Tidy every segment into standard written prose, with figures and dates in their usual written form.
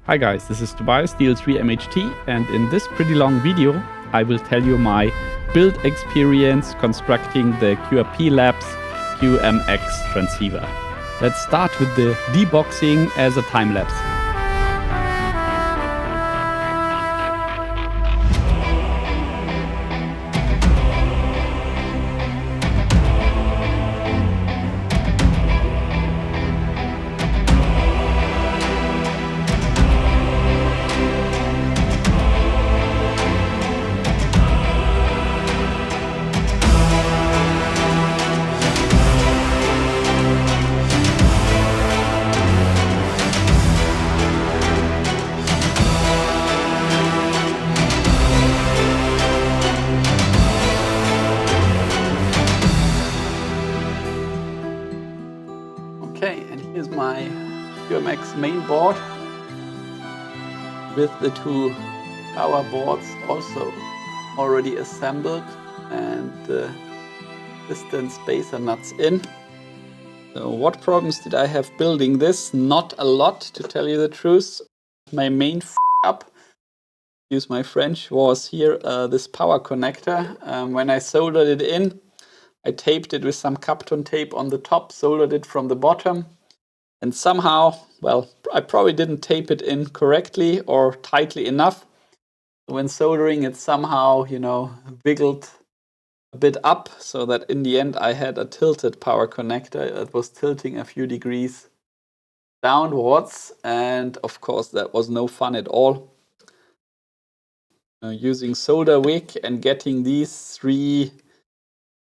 Hi guys, this is Tobias DL3MHT, and in this pretty long video I will tell you my build experience constructing the QRP Labs QMX transceiver. Let's start with the deboxing as a time lapse. Okay, and here's my QMX main board with the two power boards also already assembled and the piston spacer nuts in. So what problems did I have building this? Not a lot, to tell you the truth. My main up, use my French, was here this power connector. When I soldered it in, I taped it with some Kapton tape on the top, soldered it from the bottom, and somehow, well, I probably didn't tape it in correctly or tightly enough. When soldering, it somehow, wiggled a bit up, so that in the end I had a tilted power connector. It was tilting a few degrees downwards, and of course that was no fun at all. Using solder wick and getting these three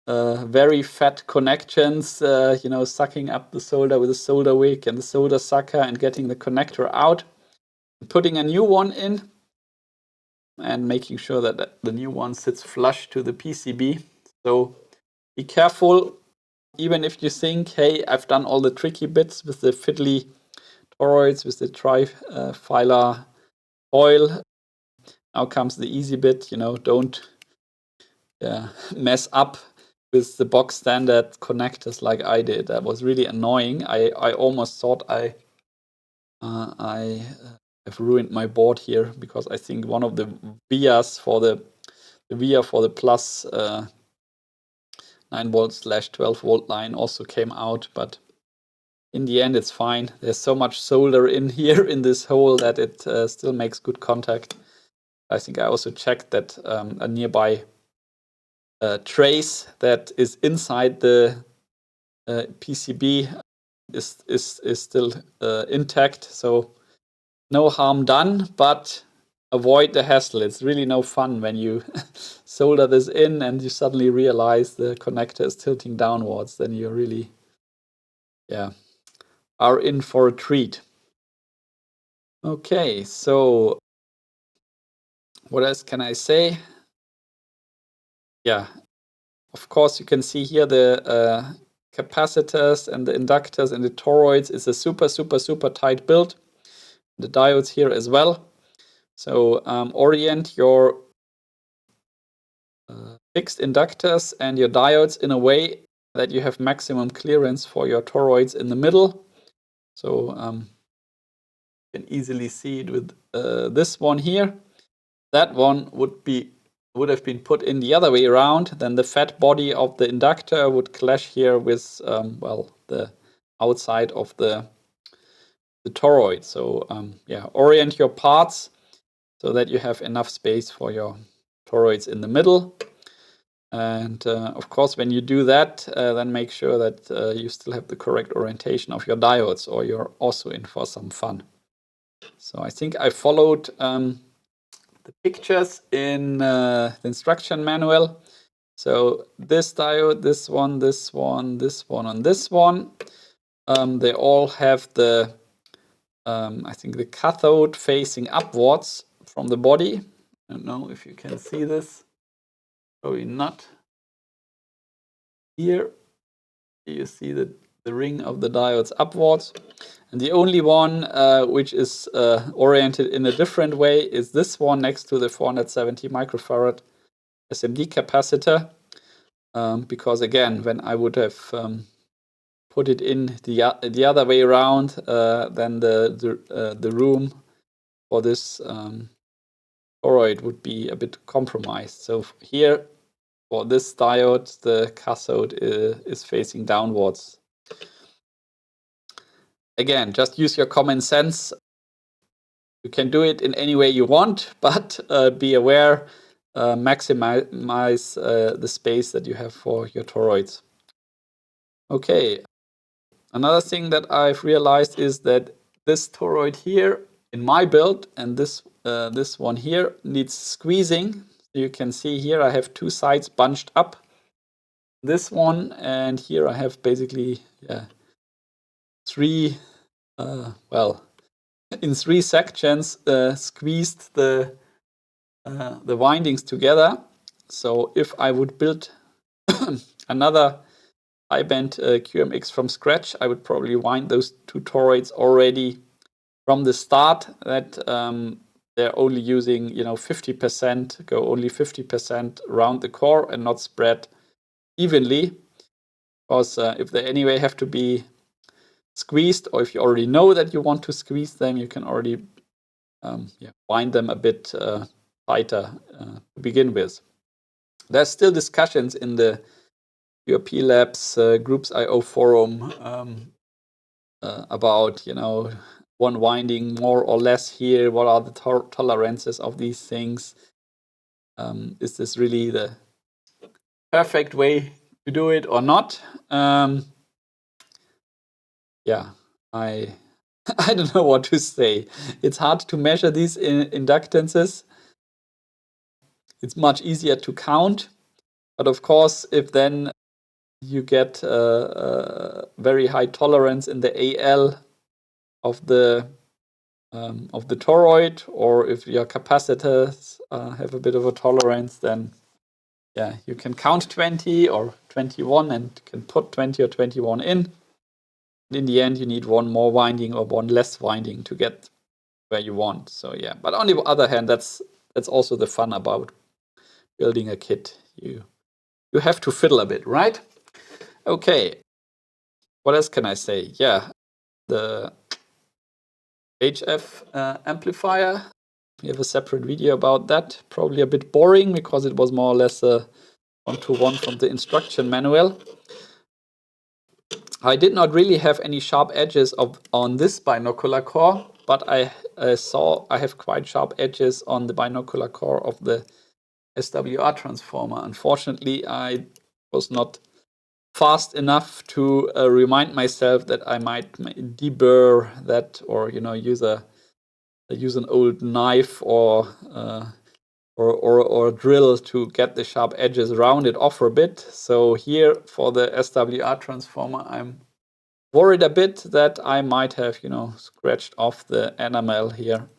very fat connections, sucking up the solder with a solder wick and the solder sucker and getting the connector out, putting a new one in and making sure that the new one sits flush to the PCB. So be careful, even if you think, hey, I've done all the tricky bits with the fiddly toroids, with the Trifiliar coil. Now comes the easy bit, don't mess up with the box standard connectors like I did. That was really annoying. I almost thought I have ruined my board here, because I think one of the vias for the via for the plus 9 volt/12 volt line also came out, but in the end it's fine. There's so much solder in here in this hole that it still makes good contact. I think I also checked that a nearby trace that is inside the PCB is still intact, so no harm done, but avoid the hassle. It's really no fun when you solder this in and you suddenly realize the connector is tilting downwards. Then you really are in for a treat. Okay, so what else can I say? Yeah, of course you can see here the capacitors and the inductors and the toroids is a super tight build. The diodes here as well. So orient your fixed inductors and your diodes in a way that you have maximum clearance for your toroids in the middle. So you can easily see it with this one here. That one would have been put in the other way around. Then the fat body of the inductor would clash here with the outside of the toroid. So orient your parts so that you have enough space for your toroids in the middle. And of course, when you do that, then make sure that you still have the correct orientation of your diodes, or you're also in for some fun. So I think I followed the pictures in the instruction manual. So this diode, this one, this one, this one, and this one, they all have the I think the cathode facing upwards from the body. I don't know if you can see this. Probably not. Here you see the ring of the diodes upwards. And the only one which is oriented in a different way is this one next to the 470 microfarad SMD capacitor. Because again, when I would have put it in the other way around, then the room for this toroid would be a bit compromised. So here, for this diode, the cathode is facing downwards. Again, just use your common sense. You can do it in any way you want, but be aware, maximize the space that you have for your toroids. Okay, another thing that I've realized is that this toroid here in my build and this one here needs squeezing. You can see here I have two sides bunched up. This one, and here I have basically three, well, in three sections squeezed the windings together. So if I would build another High-Band QMX from scratch, I would probably wind those two toroids already from the start, that they're only using 50%, go only 50% around the core and not spread evenly. Because if they anyway have to be squeezed, or if you already know that you want to squeeze them, you can already wind them a bit tighter to begin with. There's still discussions in the QRP Labs Groups IO forum about one winding more or less here. What are the tolerances of these things? Is this really the perfect way to do it or not? Yeah, I don't know what to say. It's hard to measure these inductances. It's much easier to count, but of course, if then you get very high tolerance in the AL of the toroid, or if your capacitors have a bit of a tolerance, then yeah, you can count 20 or 21 and can put 20 or 21 in. And in the end, you need one more winding or one less winding to get where you want. So yeah, but on the other hand, that's also the fun about building a kit. You have to fiddle a bit, right? Okay. What else can I say? Yeah, the HF amplifier. We have a separate video about that. Probably a bit boring because it was more or less a one-to-one from the instruction manual. I did not really have any sharp edges on this binocular core, but I saw I have quite sharp edges on the binocular core of the SWR transformer. Unfortunately, I was not fast enough to remind myself that I might deburr that, or use an old knife or a drill to get the sharp edges rounded off a bit. So here for the SWR transformer, I'm worried a bit that I might have scratched off the enamel here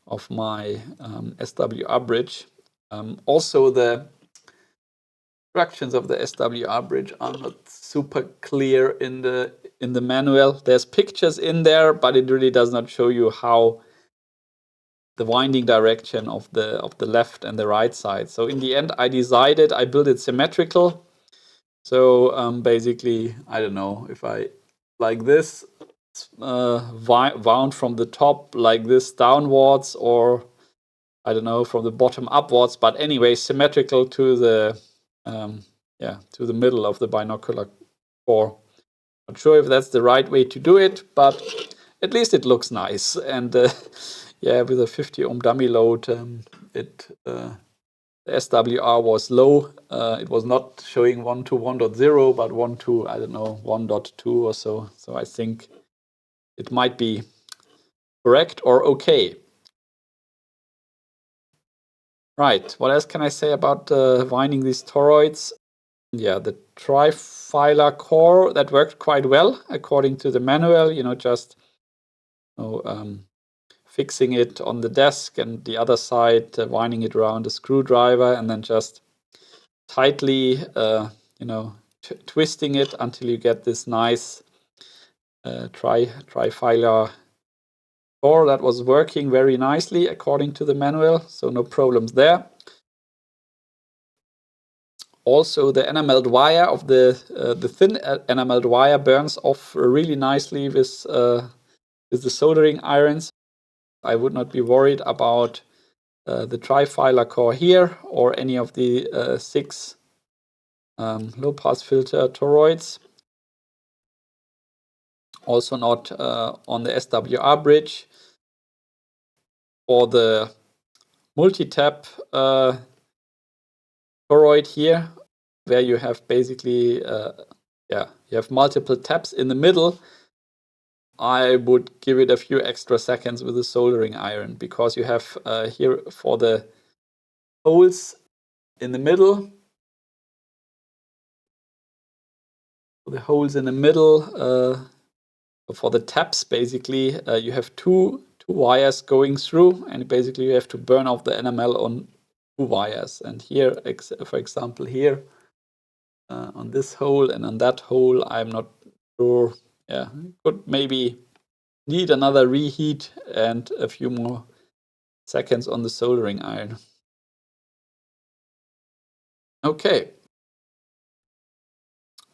of my SWR bridge. Also, the instructions of the SWR bridge are not super clear in the manual. There's pictures in there, but it really does not show you how the winding direction of the left and the right side. So in the end, I decided I built it symmetrical. So basically, I don't know if I like this wound from the top like this downwards, or I don't know, from the bottom upwards. But anyway, symmetrical to the to the middle of the binocular core. Not sure if that's the right way to do it, but at least it looks nice. And yeah, with a 50 ohm dummy load, the SWR was low. It was not showing 1 to 1.0, but 1 to, I don't know, 1.2 or so. So I think it might be correct or okay. Right, what else can I say about winding these toroids? Yeah, the Trifiliar core, that worked quite well according to the manual, just fixing it on the desk, and the other side winding it around a screwdriver, and then just tightly twisting it until you get this nice Trifiliar core that was working very nicely according to the manual, so no problems there. Also, the enameled wire of the thin enameled wire burns off really nicely with the soldering irons. I would not be worried about the Trifiliar core here or any of the 6 low-pass filter toroids. Also not on the SWR bridge. For the multi-tap toroid here, where you have basically you have multiple taps in the middle, I would give it a few extra seconds with a soldering iron, because you have here for the holes in the middle, for the taps, basically you have two wires going through, and basically you have to burn off the enamel on 2 wires. And here, for example, here on this hole and on that hole, I'm not sure. Yeah, could maybe need another reheat and a few more seconds on the soldering iron. Okay.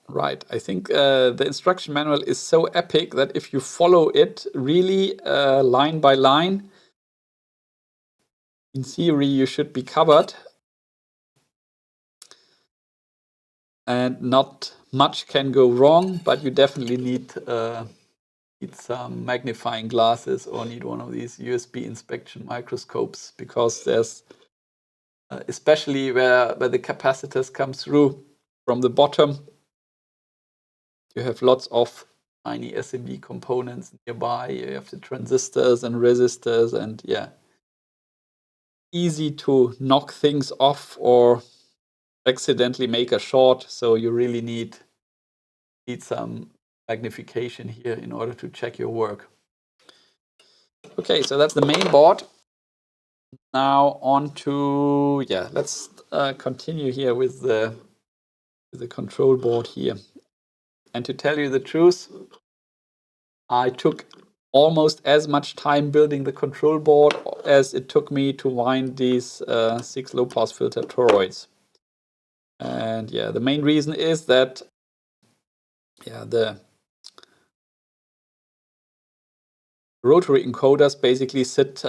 Right, I think the instruction manual is so epic that if you follow it really line by line, in theory you should be covered. And not much can go wrong, but you definitely need some magnifying glasses or need one of these USB inspection microscopes, because there's especially where the capacitors come through from the bottom, you have lots of tiny SMD components nearby. You have the transistors and resistors, and yeah, easy to knock things off or accidentally make a short. So you really need some magnification here in order to check your work. Okay, so that's the main board. Now on to, let's continue here with the control board here. And to tell you the truth, I took almost as much time building the control board as it took me to wind these 6 low-pass filter toroids. And yeah, the main reason is that the rotary encoders basically sit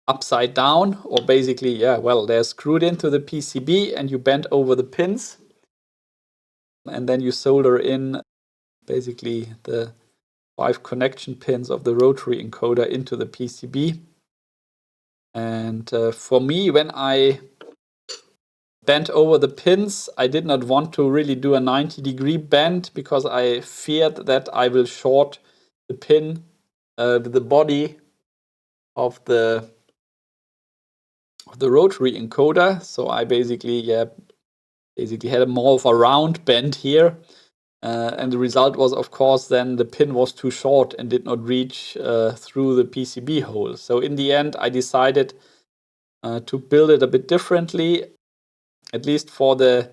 upside down, or basically, they're screwed into the PCB and you bend over the pins, and then you solder in basically the 5 connection pins of the rotary encoder into the PCB. And for me, when I bent over the pins, I did not want to really do a 90-degree bend, because I feared that I will short the pin with the body of the rotary encoder. So I basically had a more of a round bend here, and the result was, of course, then the pin was too short and did not reach through the PCB hole. So in the end, I decided to build it a bit differently, at least for the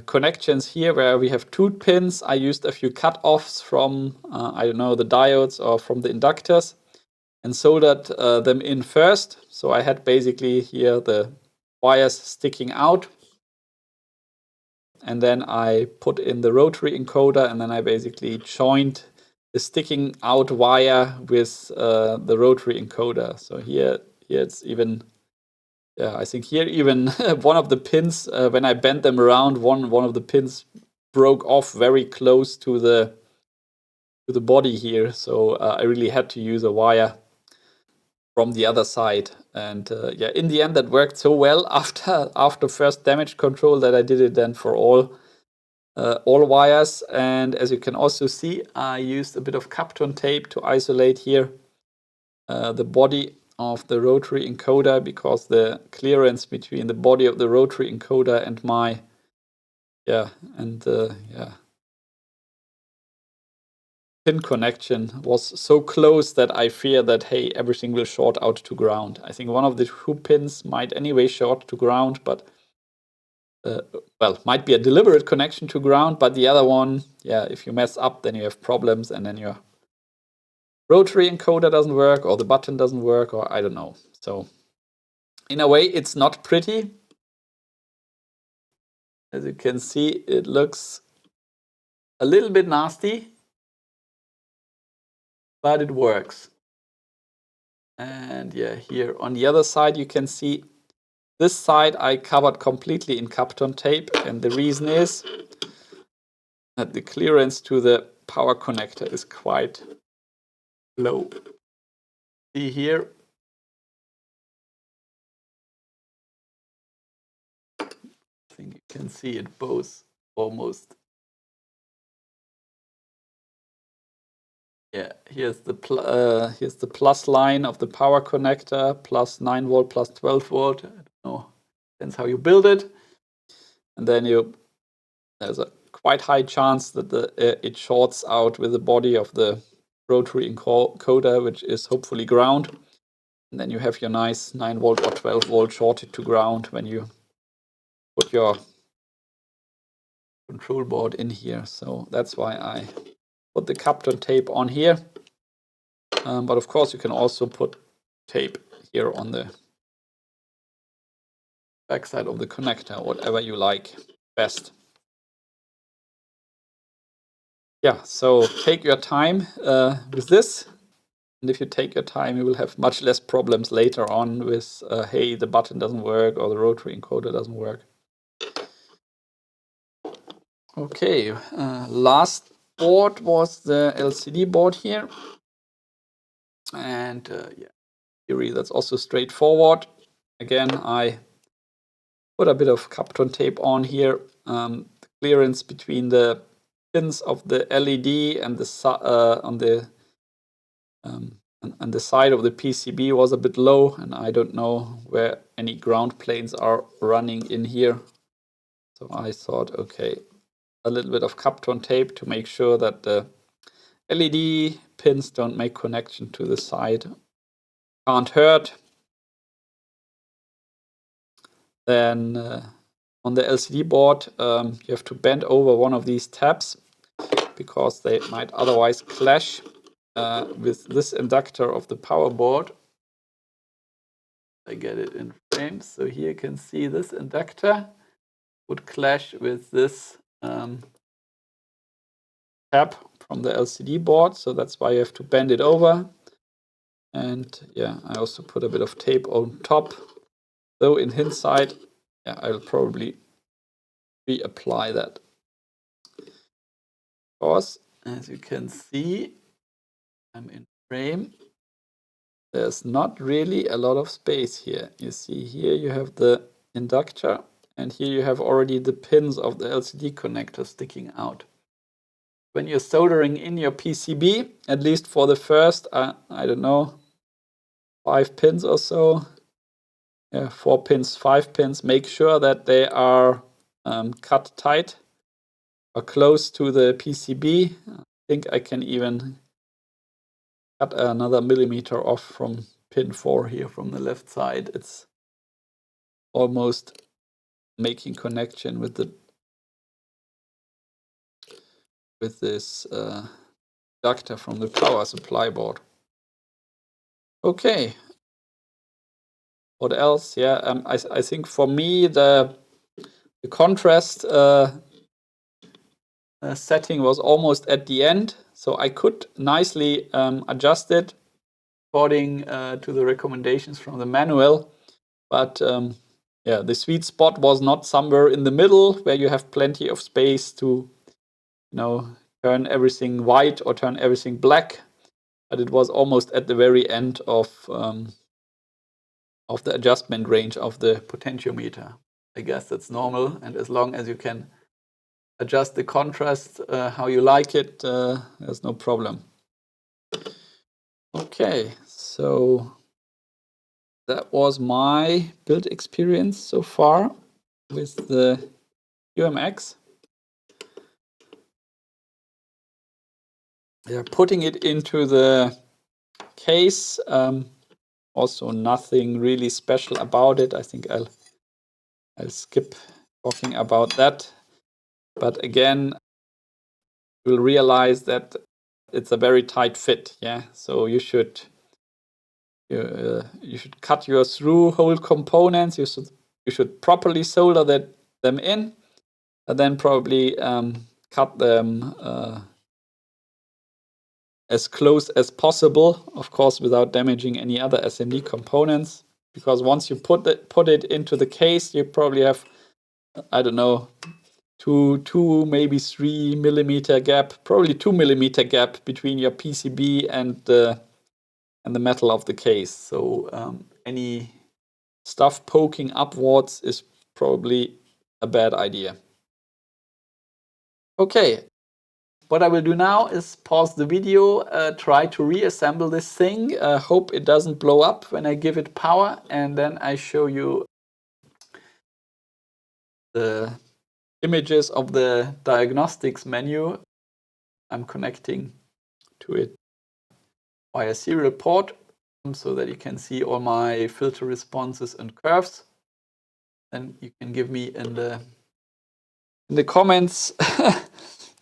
connections here where we have 2 pins. I used a few cut-offs from, the diodes or from the inductors, and soldered them in first. So I had basically here the wires sticking out. And then I put in the rotary encoder, and then I basically joined the sticking out wire with the rotary encoder. So here it's even, I think here even one of the pins, when I bent them around, one of the pins broke off very close to the body here. So I really had to use a wire from the other side. And in the end, that worked so well after first damage control that I did it then for all wires. And as you can also see, I used a bit of Kapton tape to isolate here the body of the rotary encoder, because the clearance between the body of the rotary encoder and my pin connection was so close that I fear that, hey, everything will short out to ground. I think one of the 2 pins might anyway short to ground, but might be a deliberate connection to ground, but the other one, if you mess up, then you have problems, and then your rotary encoder doesn't work, or the button doesn't work, or I don't know. So in a way, it's not pretty. As you can see, it looks a little bit nasty, but it works. And yeah, here on the other side, you can see this side I covered completely in Kapton tape. And the reason is that the clearance to the power connector is quite low. See here. I think you can see it both almost. Yeah, here's the plus line of the power connector, plus 9 volt, plus 12 volt. I don't know, depends how you build it. And then there's a quite high chance that it shorts out with the body of the rotary encoder, which is hopefully ground. And then you have your nice 9 volt or 12 volt shorted to ground when you put your control board in here. So that's why I put the Kapton tape on here. But of course, you can also put tape here on the backside of the connector, whatever you like best. Yeah, so take your time with this. And if you take your time, you will have much less problems later on with, hey, the button doesn't work or the rotary encoder doesn't work. Okay, last board was the LCD board here. And yeah, theory, that's also straightforward. Again, I put a bit of Kapton tape on here. The clearance between the pins of the LED and on the side of the PCB was a bit low, and I don't know where any ground planes are running in here. So I thought, okay, a little bit of Kapton tape to make sure that the LED pins don't make connection to the side. Can't hurt. Then on the LCD board, you have to bend over one of these tabs because they might otherwise clash with this inductor of the power board. I get it in frame. So here you can see this inductor would clash with this tab from the LCD board. So that's why you have to bend it over. And yeah, I also put a bit of tape on top. Though in hindsight, yeah, I'll probably reapply that. Of course, as you can see, I'm in frame. There's not really a lot of space here. You see here you have the inductor, and here you have already the pins of the LCD connector sticking out. When you're soldering in your PCB, at least for the first, I don't know, 5 pins or so, 4 pins, 5 pins, make sure that they are cut tight or close to the PCB. I think I can even cut another millimeter off from pin 4 here from the left side. It's almost making connection with this inductor from the power supply board. Okay. What else? Yeah, I think for me the contrast setting was almost at the end, so I could nicely adjust it according to the recommendations from the manual. But yeah, the sweet spot was not somewhere in the middle where you have plenty of space to, turn everything white or turn everything black. But it was almost at the very end of the adjustment range of the potentiometer. I guess that's normal, and as long as you can adjust the contrast how you like it, there's no problem. Okay, so that was my build experience so far with the QMX. They're putting it into the case. Also, nothing really special about it. I think I'll skip talking about that. But again, you'll realize that it's a very tight fit. Yeah, so you should cut your through hole components. You should properly solder them in, and then probably cut them as close as possible, of course, without damaging any other SMD components. Because once you put it into the case, you probably have, I don't know, two maybe 3 millimeter gap, probably 2 millimeter gap between your PCB and the metal of the case. So any stuff poking upwards is probably a bad idea. Okay, what I will do now is pause the video, try to reassemble this thing, hope it doesn't blow up when I give it power, and then I show you the images of the diagnostics menu. I'm connecting to it via serial port so that you can see all my filter responses and curves. And you can give me in the comments,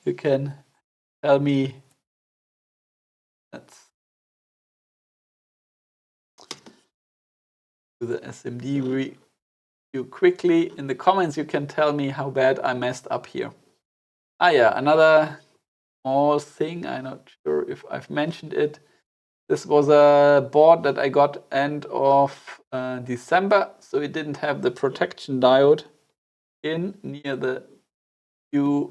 you can tell me, let's do the SMD review quickly. In the comments, you can tell me how bad I messed up here. Yeah, another small thing, I'm not sure if I've mentioned it. This was a board that I got end of December, so it didn't have the protection diode in near the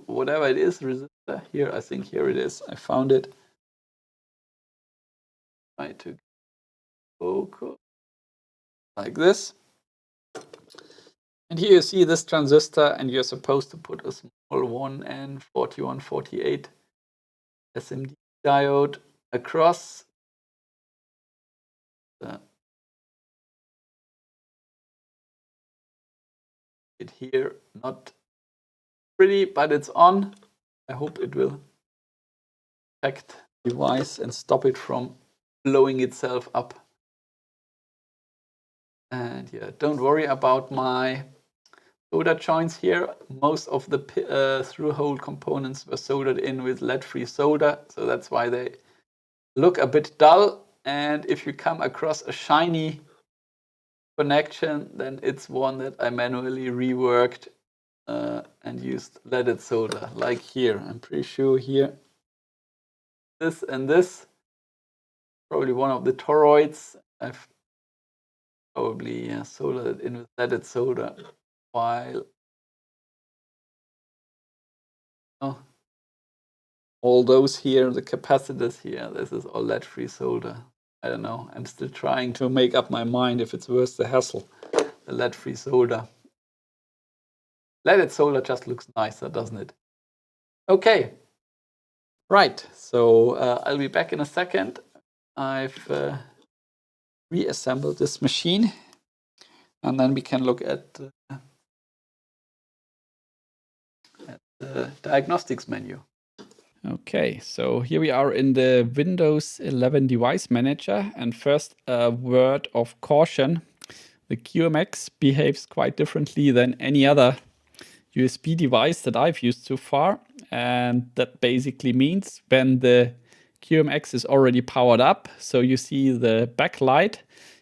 whatever it is, resistor. Here, I think here it is. I found it. Try to focus like this. And here you see this transistor, and you're supposed to put a small 1N4148 SMD diode across. It here, not pretty, but it's on. I hope it will protect the device and stop it from blowing itself up. And yeah, don't worry about my solder joints here. Most of the through-hole components were soldered in with lead-free solder, so that's why they look a bit dull. And if you come across a shiny connection, then it's one that I manually reworked and used leaded solder, like here. I'm pretty sure here, this and this, probably one of the toroids. I've probably soldered it in with leaded solder, while all those here, the capacitors here, this is all lead-free solder. I don't know. I'm still trying to make up my mind if it's worth the hassle, the lead-free solder. Leaded solder just looks nicer, doesn't it? Okay. Right. So I'll be back in a second. I've reassembled this machine, and then we can look at the diagnostics menu. Okay, so here we are in the Windows 11 Device Manager, and first a word of caution. The QMX behaves quite differently than any other USB device that I've used so far, and that basically means when the QMX is already powered up, so you see the backlight,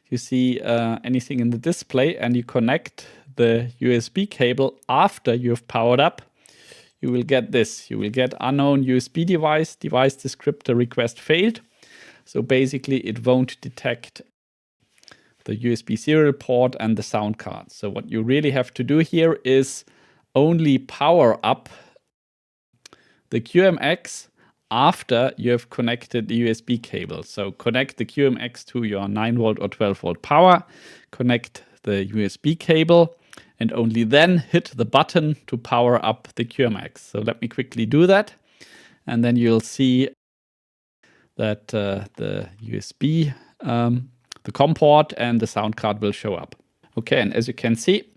you see anything in the display, and you connect the USB cable after you've powered up, you will get this. You will get unknown USB device descriptor request failed. So basically it won't detect the USB serial port and the sound card. So what you really have to do here is only power up the QMX after you have connected the USB cable. So connect the QMX to your 9 volt or 12 volt power, connect the USB cable, and only then hit the button to power up the QMX. So let me quickly do that. And then you'll see that the USB, the COM port and the sound card will show up. Okay, and as you can see,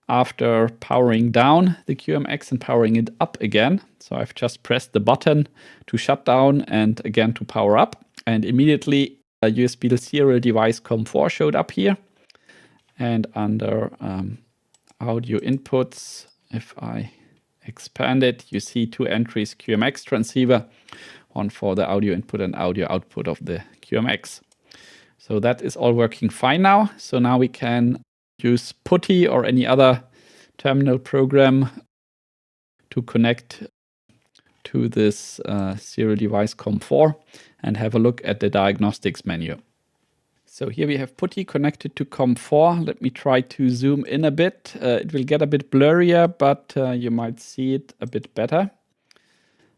after powering down the QMX and powering it up again, so I've just pressed the button to shut down and again to power up, and immediately a USB serial device COM4 showed up here. And under audio inputs, if I expand it, you see 2 entries QMX transceiver, one for the audio input and audio output of the QMX. So that is all working fine now. So now we can use POTA or any other terminal program to connect to this serial device COM4 and have a look at the diagnostics menu. So here we have POTA connected to COM4. Let me try to zoom in a bit. It will get a bit blurrier, but you might see it a bit better.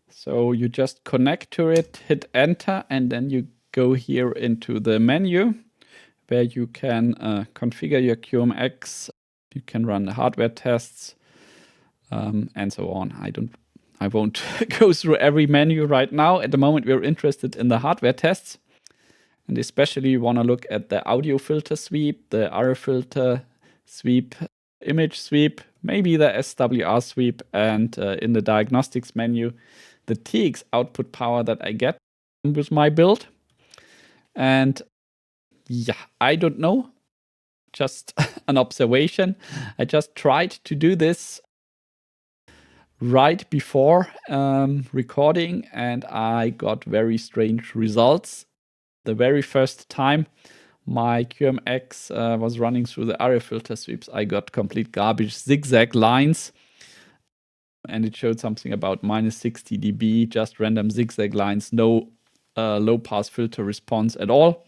So you just connect to it, hit enter, and then you go here into the menu where you can configure your QMX. You can run the hardware tests and so on. I won't go through every menu right now. At the moment, we're interested in the hardware tests. And especially you want to look at the audio filter sweep, the RF filter sweep, image sweep, maybe the SWR sweep, and in the diagnostics menu, the TX output power that I get with my build. And yeah, I don't know, just an observation. I just tried to do this right before recording, and I got very strange results. The very first time my QMX was running through the RF filter sweeps, I got complete garbage zigzag lines, and it showed something about minus 60 dB, just random zigzag lines, no low pass filter response at all.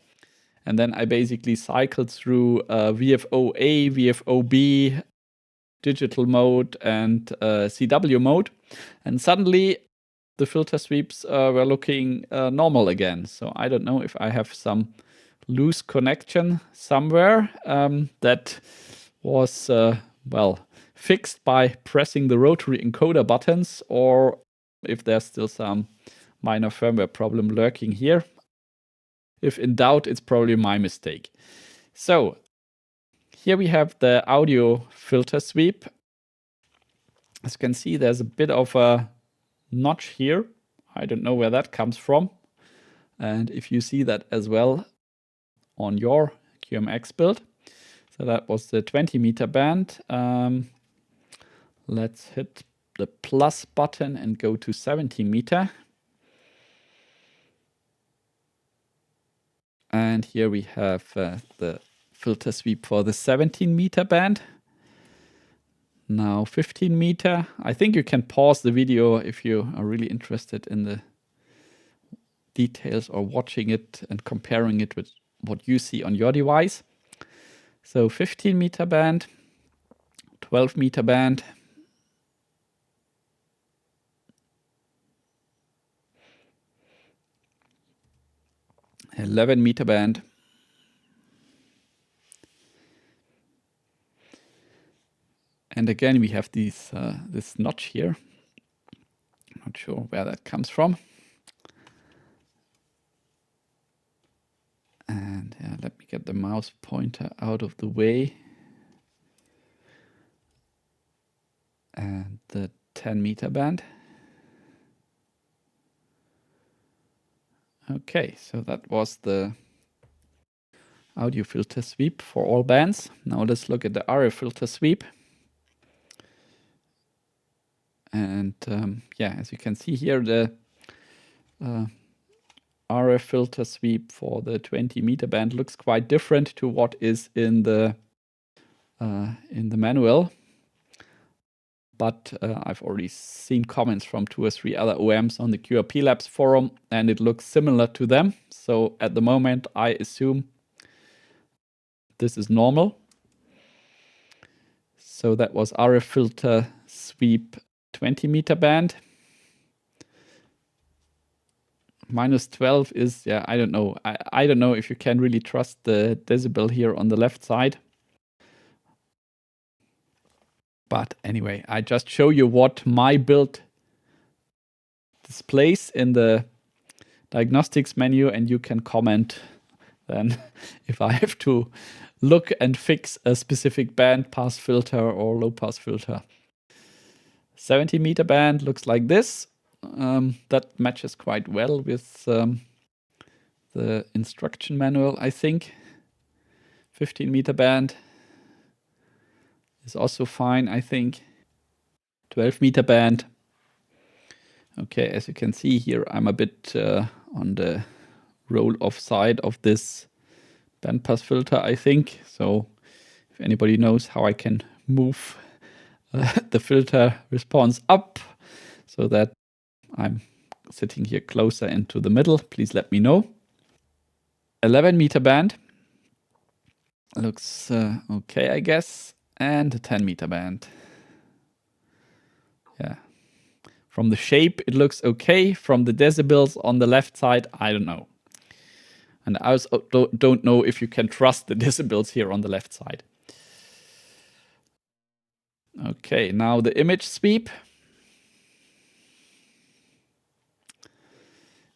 And then I basically cycled through VFO-A, VFO-B, digital mode, and CW mode, and suddenly the filter sweeps were looking normal again. So I don't know if I have some loose connection somewhere that was, well, fixed by pressing the rotary encoder buttons, or if there's still some minor firmware problem lurking here. If in doubt, it's probably my mistake. So here we have the audio filter sweep. As you can see, there's a bit of a notch here. I don't know where that comes from. And if you see that as well on your QMX build. So that was the 20 meter band. Let's hit the plus button and go to 70 meter. And here we have the filter sweep for the 17 meter band. Now 15 meter. I think you can pause the video if you are really interested in the details or watching it and comparing it with what you see on your device. So 15 meter band, 12 meter band, 11 meter band, and again we have these this notch here. Not sure where that comes from. And yeah, let me get the mouse pointer out of the way. And the 10 meter band. Okay, so that was the audio filter sweep for all bands. Now let's look at the RF filter sweep. And yeah, as you can see here, the RF filter sweep for the 20 meter band looks quite different to what is in the manual. But I've already seen comments from 2 or 3 other OEMs on the QRP Labs forum, and it looks similar to them. So at the moment, I assume this is normal. So that was RF filter sweep 20 meter band. Minus 12 is, yeah, I don't know. I don't know if you can really trust the decibel here on the left side. But anyway, I just show you what my build displays in the diagnostics menu, and you can comment then if I have to look and fix a specific band pass filter or low pass filter. 70 meter band looks like this. That matches quite well with the instruction manual, I think. 15 meter band is also fine, I think. 12 meter band. Okay, as you can see here, I'm a bit on the roll-off side of this bandpass filter, I think. So if anybody knows how I can move the filter response up so that I'm sitting here closer into the middle, please let me know. 11 meter band. Looks okay, I guess. And a 10 meter band. Yeah. From the shape, it looks okay. From the decibels on the left side, I don't know. And I also don't know if you can trust the decibels here on the left side. Okay, now the image sweep.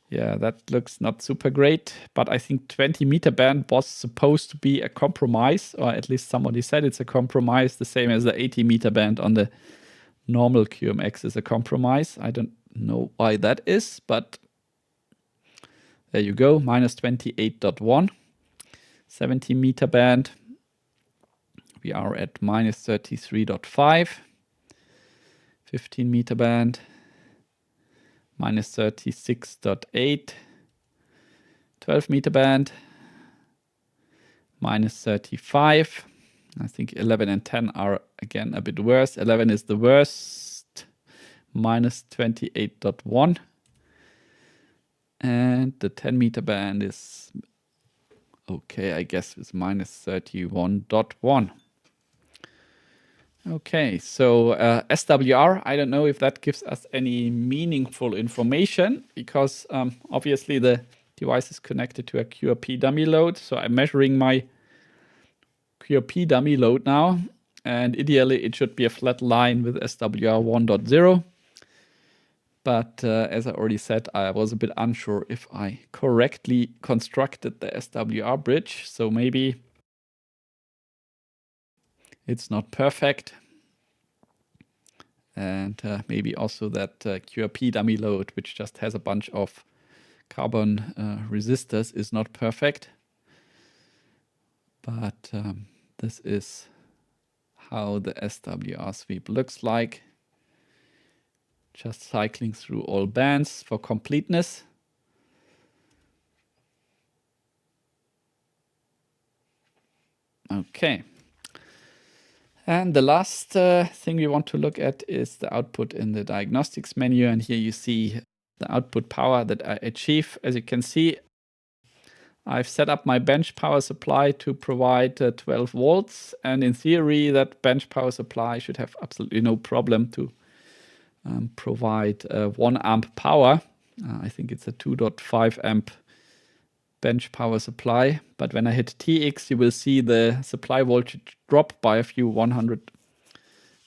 Yeah, that looks not super great, but I think 20 meter band was supposed to be a compromise, or at least somebody said it's a compromise, the same as the 80 meter band on the normal QMX is a compromise. I don't know why that is, but there you go, minus 28.1. 70 meter band, we are at minus 33.5. 15 meter band, minus 36.8. 12 meter band, minus 35. I think 11 and 10 are again a bit worse. 11 is the worst, minus 28.1. And the 10 meter band is okay, I guess, with minus 31.1. Okay, so SWR, I don't know if that gives us any meaningful information, because obviously the device is connected to a QRP dummy load. So I'm measuring my QRP dummy load now, and ideally it should be a flat line with SWR 1.0. But as I already said, I was a bit unsure if I correctly constructed the SWR bridge. So maybe it's not perfect. And maybe also that QRP dummy load, which just has a bunch of carbon resistors, is not perfect. But this is how the SWR sweep looks like. Just cycling through all bands for completeness. Okay. And the last thing we want to look at is the output in the diagnostics menu. And here you see the output power that I achieve. As you can see, I've set up my bench power supply to provide 12 volts. And in theory, that bench power supply should have absolutely no problem to provide 1 amp power. I think it's a 2.5 amp bench power supply. But when I hit TX, you will see the supply voltage drop by a few 100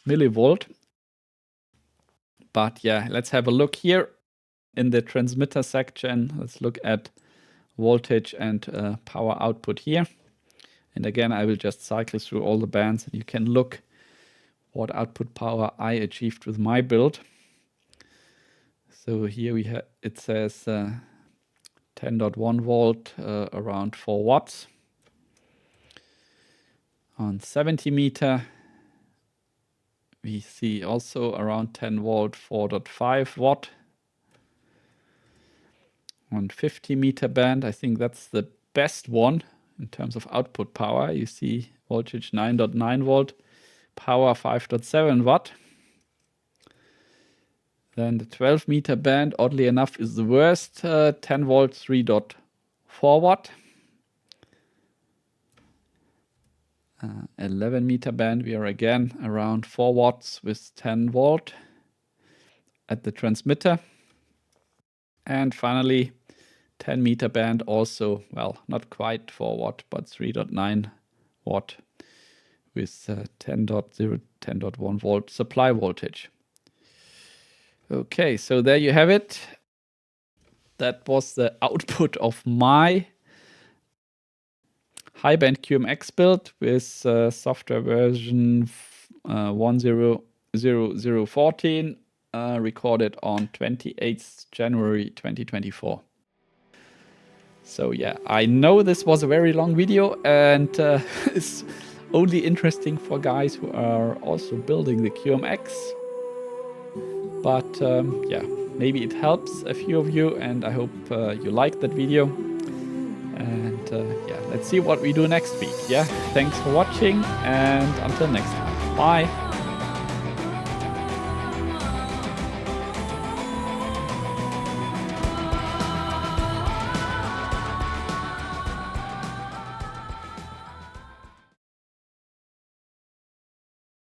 millivolt. But yeah, let's have a look here in the transmitter section. Let's look at voltage and power output here. And again, I will just cycle through all the bands, and you can look what output power I achieved with my build. So here we have, it says 10.1 volt, around 4 watts. On 70 meter, we see also around 10 volt, 4.5 watt. On 50 meter band, I think that's the best one in terms of output power. You see voltage 9.9 volt, power 5.7 watt. Then the 12 meter band, oddly enough, is the worst, 10 volt, 3.4 watt. 11 meter band, we are again around 4 watts with 10 volt at the transmitter. And finally, 10 meter band also, well, not quite 4 watt, but 3.9 watt with 10.0, 10.1 volt supply voltage. Okay, so there you have it. That was the output of my High-Band QMX build with software version 1.0.0.0.14, recorded on 28th January 2024. So yeah, I know this was a very long video, and it's only interesting for guys who are also building the QMX. But yeah, maybe it helps a few of you, and I hope you liked that video. And yeah, let's see what we do next week. Yeah, thanks for watching, and until next time, bye.